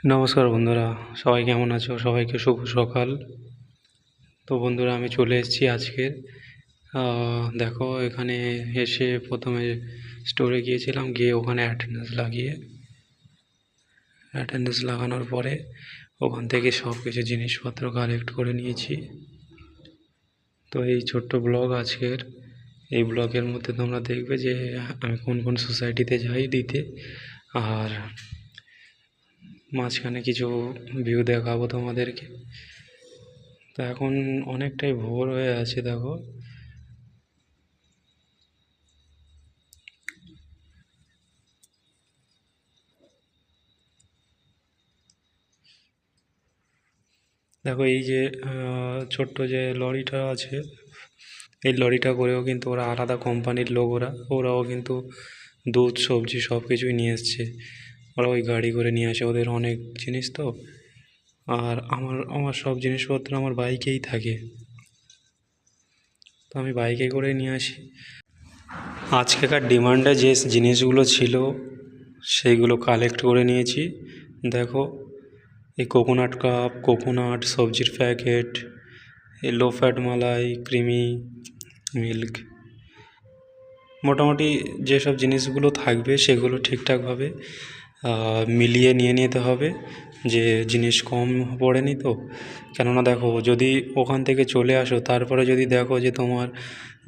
নমস্কার বন্ধুরা, সবাই কেমন আছো? সবাইকে শুভ সকাল। তো বন্ধুরা, আমি চলে এসেছি আজকের। দেখো, এখানে এসে প্রথমে স্টোরে গিয়েছিলাম, গিয়ে ওখানে অ্যাটেন্ডেন্স লাগানোর পরে ওখান থেকে সব কিছু জিনিসপত্র কালেক্ট করে নিয়েছি। তো এই ছোট্ট ব্লগ আজকের, এই ব্লগের মধ্যে তোমরা দেখবে যে আমি কোন কোন সোসাইটিতে যাই দিতে, আর মাঝখানে কিছু ভিউ দেখাবো তোমাদেরকে। তো এখন অনেকটাই ভোর হয়ে আছে। দেখো, দেখো এই যে ছোট্ট যে লরিটা আছে, এই লরিটা করেও কিন্তু ওরা আলাদা কোম্পানির লোক, ওরাও কিন্তু দুধ সবজি সব কিছুই নিয়ে এসছে। ওরা ওই গাড়ি করে নিয়ে আসে, ওদের অনেক জিনিস তো। আর আমার সব জিনিসপত্র আমার বাইকেই থাকে, তো আমি বাইকে করে নিয়ে আসি। আজকেকার ডিমান্ডে যে জিনিসগুলো ছিল সেইগুলো কালেক্ট করে নিয়েছি। দেখো, এই কোকোনাট কাপ, কোকোনাট, সবজির প্যাকেট, এই লো ফ্যাট মালাই, ক্রিমি মিল্ক, মোটামুটি যেসব জিনিসগুলো থাকবে সেগুলো ঠিকঠাকভাবে মিলিয়ে নিয়ে নিতে হবে, যে জিনিস কম পড়েনি তো। কেননা দেখো, যদি ওখান থেকে চলে আসো তারপরে যদি দেখো যে তোমার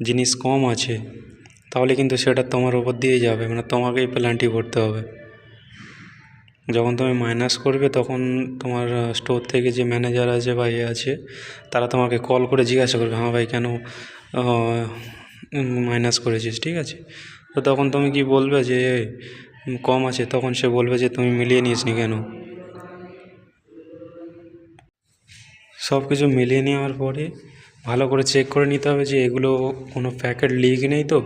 জিনিস কম আছে, তাহলে কিন্তু সেটা তোমার ওপর দিয়েই যাবে, মানে তোমাকেই পেনাল্টি ভরতে হবে। যখন তুমি মাইনাস করবে তখন তোমার স্টোর থেকে যে ম্যানেজার আছে বা আছে, তারা তোমাকে কল করে জিজ্ঞাসা করবে, হ্যাঁ ভাই কেন মাইনাস করেছিস, ঠিক আছে? তো তখন তুমি কি বলবে যে কম আছে? তখন সে বলবে যে তুমি মিলিয়ে নিসনি কেন। সব কিছু মিলিয়ে নেওয়ার পরে ভালো করে চেক করে নিতে হবে যে এগুলো কোনো প্যাকেট লিক নেই তো,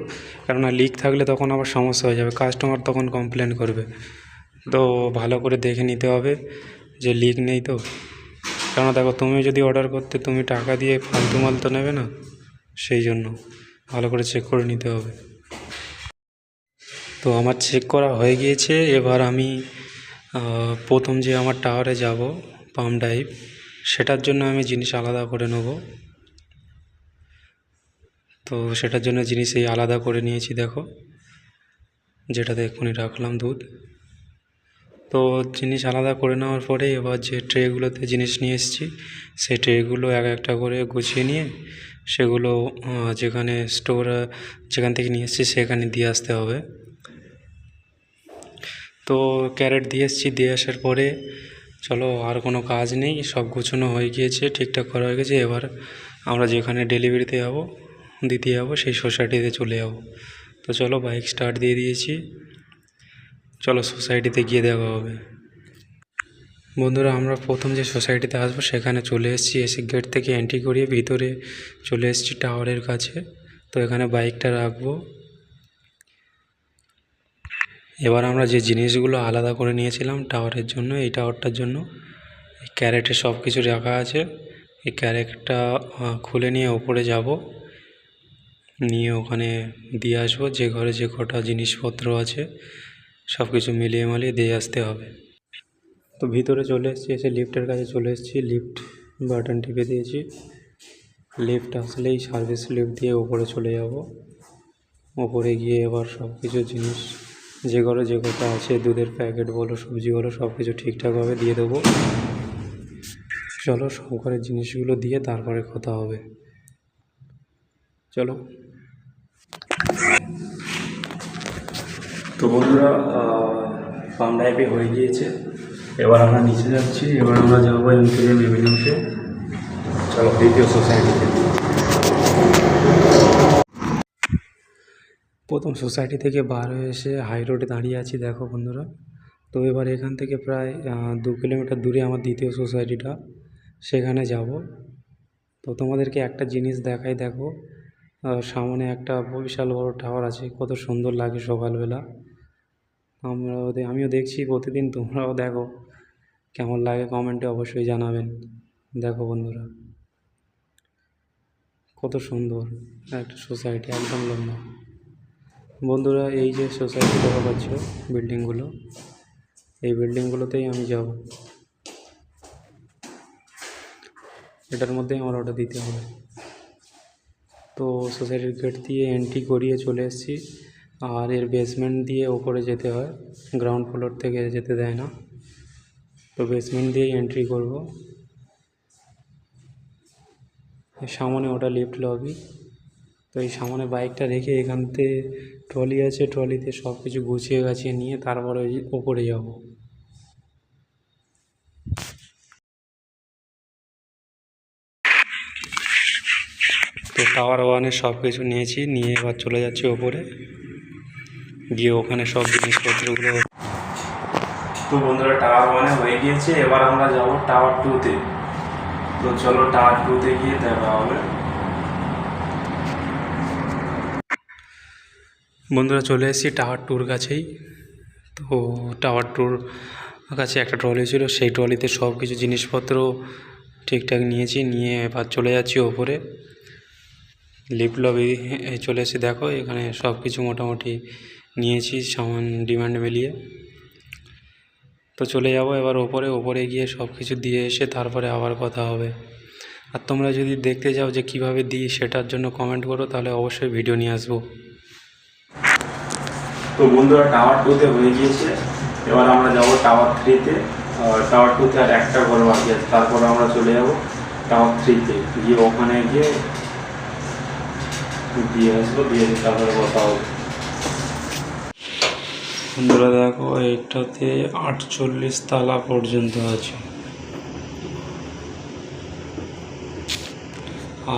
কেননা লিক থাকলে তখন আবার সমস্যা হয়ে যাবে, কাস্টমার তখন কমপ্লেন করবে। তো ভালো করে দেখে নিতে হবে যে লিক নেই তো। কেননা দেখো, তুমি যদি অর্ডার করতে, তুমি টাকা দিয়ে ফালতু মাল তো নেবে না, সেই জন্য ভালো করে চেক করে নিতে হবে। তো আমার চেক করা হয়ে গিয়েছে। এবার আমি প্রথম যে আমার টাওয়ারে যাব, পাম্প ড্রাইভ, সেটার জন্য আমি জিনিস আলাদা করে নেব। তো সেটার জন্য জিনিস এই আলাদা করে নিয়েছি, দেখো যেটাতে এক্ষুনি রাখলাম দুধ। তো জিনিস আলাদা করে নেওয়ার পরে এবার যে ট্রেগুলোতে জিনিস নিয়ে এসেছি, সেই ট্রেগুলো এক একটা করে গুছিয়ে নিয়ে সেগুলো যেখানে স্টোর, যেখান থেকে নিয়ে এসেছি সেখানে দিয়ে আসতে হবে। তো ক্যারেট দিয়ে এসেছি, দিয়ে আসার পরে চলো, আর কোনো কাজ নেই, সব গুছানো হয়ে গিয়েছে, ঠিকঠাক করা হয়ে গেছে। এবার আমরা যেখানে ডেলিভারিতে দিতে যাবো সেই সোসাইটিতে চলে যাব। তো চলো, বাইক স্টার্ট দিয়ে দিয়েছি, চলো সোসাইটিতে গিয়ে দেখা হবে। বন্ধুরা, আমরা প্রথম যে সোসাইটিতে আসবো সেখানে চলে এসেছি, এসে গেট থেকে এন্ট্রি করিয়ে ভিতরে চলে এসেছি টাওয়ারের কাছে। তো এখানে বাইকটা রাখবো। এবার আমরা যে জিনিসগুলো আলাদা করে নিয়েছিলাম টাওয়ারের জন্য, এই টাওয়ারটার জন্য, এই ক্যারেটে সব কিছু রাখা আছে। এই ক্যারেটটা খুলে নিয়ে ওপরে যাব, নিয়ে ওখানে দিয়ে আসবো। যে ঘরে যে কটা জিনিসপত্র আছে সব কিছু মিলিয়ে মালিয়ে দিয়ে আসতে হবে। তো ভিতরে চলে এসেছি, এসে লিফটের কাছে চলে এসেছি, লিফট বাটন টিপে দিয়েছি। লিফট আসলেই সার্ভিস লিফট দিয়ে ওপরে চলে যাব। ওপরে গিয়ে এবার সব কিছু জিনিস যে ঘরে যে কটা আছে, দুধের প্যাকেট বলো, সবজি বলো, সব কিছু ঠিকঠাকভাবে দিয়ে দেবো। চলো, সব ঘরের জিনিসগুলো দিয়ে তারপরে কথা হবে, চলো। তো বন্ধুরা, পাম্প ড্রাইভে হয়ে গিয়েছে। এবার আমরা নিচে যাচ্ছি, এবার আমরা যাবো এমপিএম এভিনিউতে। চলো, দ্বিতীয় সোসাইটিতে। প্রথম সোসাইটি থেকে বার হয়ে এসে হাই রোডে দাঁড়িয়ে আছি, দেখো বন্ধুরা। তো এবার এখান থেকে প্রায় 2 কিলোমিটার দূরে আমার দ্বিতীয় সোসাইটিটা, সেখানে যাব। তো তোমাদেরকে একটা জিনিস দেখাই, দেখো সামনে একটা বিশাল বড় টাওয়ার আছে, কত সুন্দর লাগে সকালবেলা। আমিও দেখছি প্রতিদিন, তোমরাও দেখো, কেমন লাগে কমেন্টে অবশ্যই জানাবেন। দেখো বন্ধুরা, কত সুন্দর একটা সোসাইটি, একদম লম্বা। বন্ধুরা, এই যে সোসাইটি দেখা পাচ্ছ, বিল্ডিংগুলো, এই বিল্ডিংগুলোতেই আমি যাব, এটার মধ্যেই আমার অর্ডার দিতে হবে। তো সোসাইটির গেট দিয়ে এন্ট্রি করিয়ে চলে এসেছি, আর এর বেসমেন্ট দিয়ে ওপরে যেতে হয়, গ্রাউন্ড ফ্লোর থেকে যেতে দেয় না। তো বেসমেন্ট দিয়েই এন্ট্রি করব। সামনে ওটা লিফট লবি। তো এই সামনে বাইকটা রেখে এখানতে ট্রলি আছে, ট্রলিতে সব কিছু গুছিয়ে গাছিয়ে নিয়ে তারপরে ওপরে যাব। তো টাওয়ার 1-এ সব কিছু নিয়েছি, নিয়ে এবার চলে যাচ্ছি ওপরে, গিয়ে ওখানে সব জিনিসপত্রগুলো। তো বন্ধুরা, টাওয়ার 1-এ হয়ে গিয়েছে, এবার আমরা যাব টাওয়ার 2-তে। তো চলো টাওয়ার 2-তে গিয়ে দেখা হবে। বন্ধুরা, চলে এসেছি টাওয়ার 2-র কাছেই। তো টাওয়ার 2-র কাছে একটা ট্রলি ছিল, সেই ট্রলিতে সব কিছু জিনিসপত্র ঠিকঠাক নিয়েছি, নিয়ে এবার চলে যাচ্ছি ওপরে। লিফট লবি চলে এসে দেখো, এখানে সব কিছু মোটামুটি নিয়েছি সামান ডিমান্ড মিলিয়ে। তো চলে যাব এবার ওপরে গিয়ে সব কিছু দিয়ে এসে তারপরে আবার কথা হবে। আর তোমরা যদি দেখতে চাও যে কিভাবে দিই, সেটার জন্য কমেন্ট করো, তাহলে অবশ্যই ভিডিও নিয়ে আসবো। তো বন্ধুরা, টাওয়ার 2-তে হয়ে গিয়েছে, এবার আমরা যাব টাওয়ার 3-তে। টাওয়ার 2-তে আর একটা ঘর বাকি আছে, তারপর আমরা চলে যাব টাওয়ার 3-তে, গিয়ে ওখানে গিয়ে দিয়ে আসবো, দিয়ে তারপরে কথা হবে। বন্ধুরা দেখো, এইটাতে 48 তলা পর্যন্ত আছে,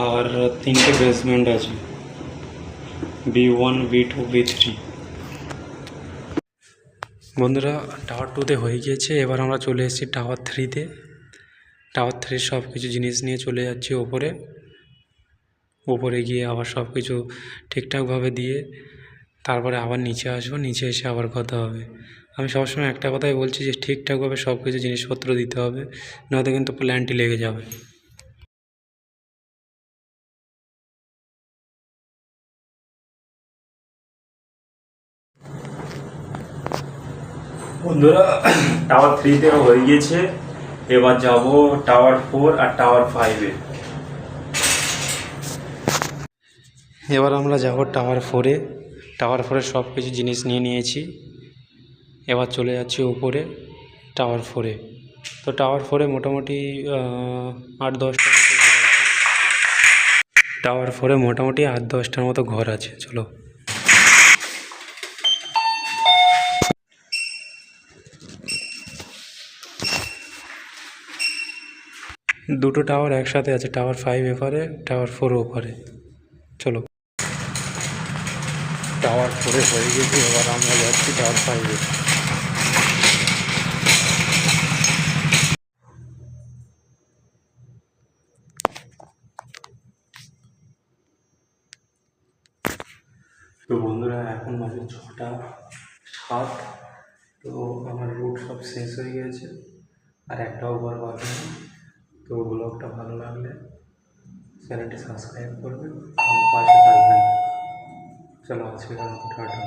আর 3টে বেসমেন্ট আছে, B1, B2, B3। বন্ধুরা, টাওয়ার 2-তে হয়ে গিয়েছে, এবার আমরা চলে এসেছি টাওয়ার 3-তে। টাওয়ার 3 সব কিছু জিনিস নিয়ে চলে যাচ্ছি ওপরে গিয়ে আবার সব কিছু ঠিকঠাকভাবে দিয়ে তারপরে আবার নিচে আসবো, নিচে এসে আবার কথা হবে। আমি সবসময় একটা কথাই বলছি যে ঠিকঠাকভাবে সব কিছু জিনিসপত্র দিতে হবে, নয়তো কিন্তু প্ল্যানটি লেগে যাবে। বন্ধুরা, টাওয়ার 3-তে হয়ে গিয়েছে, এবার যাব টাওয়ার 4 আর টাওয়ার 5-এ। এবার আমরা যাব টাওয়ার 4-এ। টাওয়ার 4-এর সব কিছু জিনিস নিয়ে নিয়েছি, এবার চলে যাচ্ছি উপরে টাওয়ার 4-এ। তো টাওয়ার 4-এ মোটামুটি 8-10টার মতো ঘর আছে। টাওয়ার 4-এ মোটামুটি 8-10টার মতো ঘর আছে, চলো। দুটো টাওয়ার একসাথে আছে, টাওয়ার 5 এপারে, টাওয়ার 4 ওপারে, চলো। টাওয়ার 4-এ হয়ে গেছে, এবার আমরা যাচ্ছি টাওয়ার 5-এ। তো বন্ধুরা, এখন বাজে 6টা 7। তো আমার রুট সব শেষ হয়ে গেছে, আর একটাও ঘর বাকি নেই। তো ব্লগটা ভালো লাগলে চ্যানেলটি সাবস্ক্রাইব করবেন, আমার পাশে থাকবেন। চলো, আজকে টাটা।